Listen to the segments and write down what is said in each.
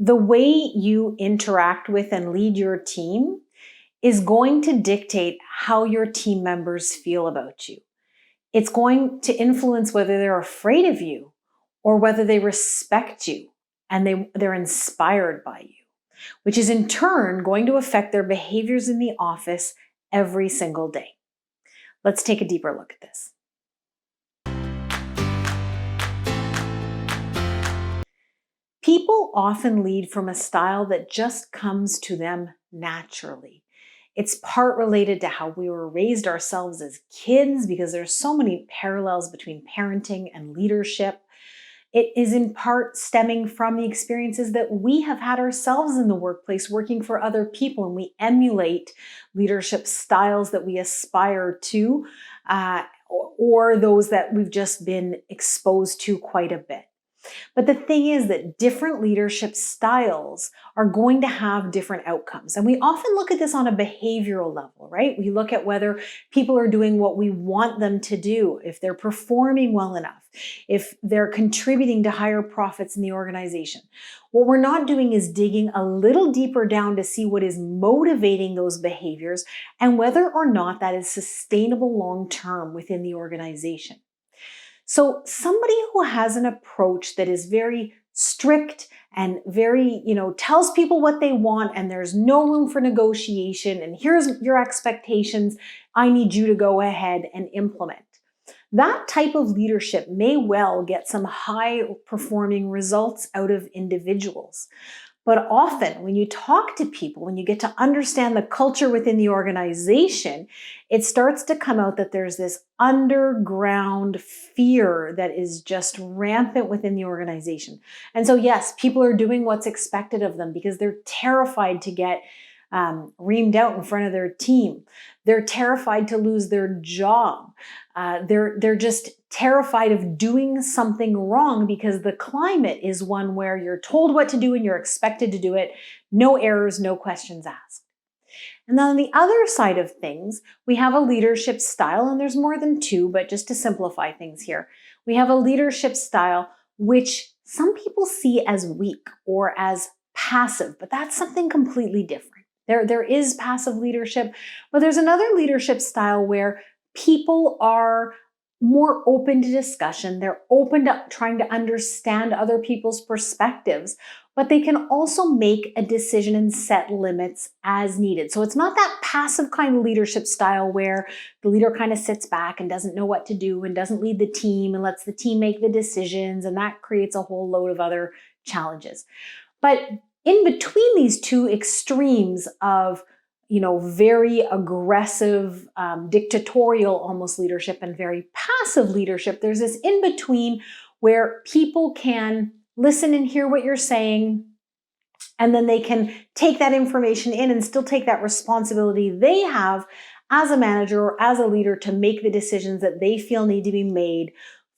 The way you interact with and lead your team is going to dictate how your team members feel about you. It's going to influence whether they're afraid of you or whether they respect you and they're inspired by you, which is in turn going to affect their behaviors in the office every single day. Let's take a deeper look at this. People often lead from a style that just comes to them naturally. It's part related to how we were raised ourselves as kids, because there's so many parallels between parenting and leadership. It is in part stemming from the experiences that we have had ourselves in the workplace working for other people, and we emulate leadership styles that we aspire to, or those that we've just been exposed to quite a bit. But the thing is that different leadership styles are going to have different outcomes. And we often look at this on a behavioral level, right? We look at whether people are doing what we want them to do, if they're performing well enough, if they're contributing to higher profits in the organization. What we're not doing is digging a little deeper down to see what is motivating those behaviors and whether or not that is sustainable long-term within the organization. So somebody who has an approach that is very strict and very, tells people what they want and there's no room for negotiation and here's your expectations, I need you to go ahead and implement. That type of leadership may well get some high performing results out of individuals. But often when you talk to people, when you get to understand the culture within the organization, it starts to come out that there's this underground fear that is just rampant within the organization. And so yes, people are doing what's expected of them because they're terrified to get reamed out in front of their team. They're terrified to lose their job. They're just terrified of doing something wrong because the climate is one where you're told what to do and you're expected to do it. No errors, no questions asked. And then on the other side of things, we have a leadership style, and there's more than two, but just to simplify things here, we have a leadership style which some people see as weak or as passive, but that's something completely different. There is passive leadership, but there's another leadership style where people are more open to discussion. They're open to trying to understand other people's perspectives, but they can also make a decision and set limits as needed. So it's not that passive kind of leadership style where the leader kind of sits back and doesn't know what to do and doesn't lead the team and lets the team make the decisions, and that creates a whole load of other challenges. But in between these two extremes of very aggressive, dictatorial almost leadership and very passive leadership, there's this in between where people can listen and hear what you're saying, and then they can take that information in and still take that responsibility they have as a manager or as a leader to make the decisions that they feel need to be made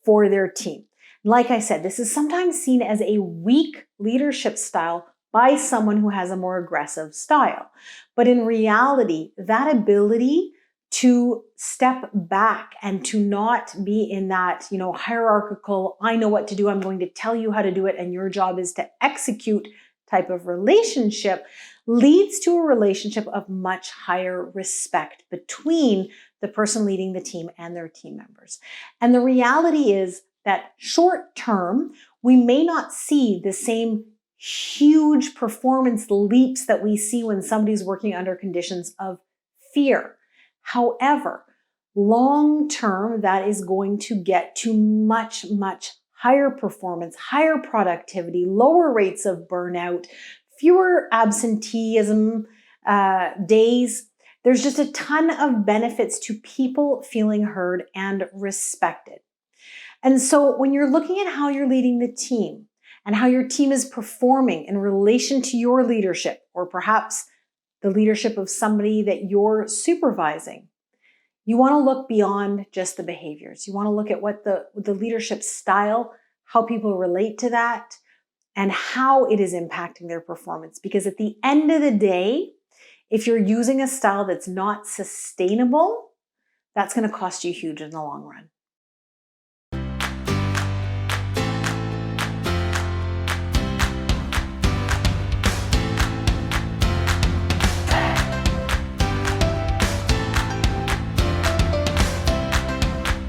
for their team. Like I said, this is sometimes seen as a weak leadership style by someone who has a more aggressive style. But in reality, that ability to step back and to not be in that, hierarchical, I know what to do, I'm going to tell you how to do it, and your job is to execute type of relationship leads to a relationship of much higher respect between the person leading the team and their team members. And the reality is that short term, we may not see the same huge performance leaps that we see when somebody's working under conditions of fear. However, long term, that is going to get to much, much higher performance, higher productivity, lower rates of burnout, fewer absenteeism days. There's just a ton of benefits to people feeling heard and respected. And so when you're looking at how you're leading the team, and how your team is performing in relation to your leadership, or perhaps the leadership of somebody that you're supervising, you want to look beyond just the behaviors. You want to look at what the leadership style, how people relate to that, and how it is impacting their performance. Because at the end of the day, if you're using a style that's not sustainable, that's going to cost you huge in the long run.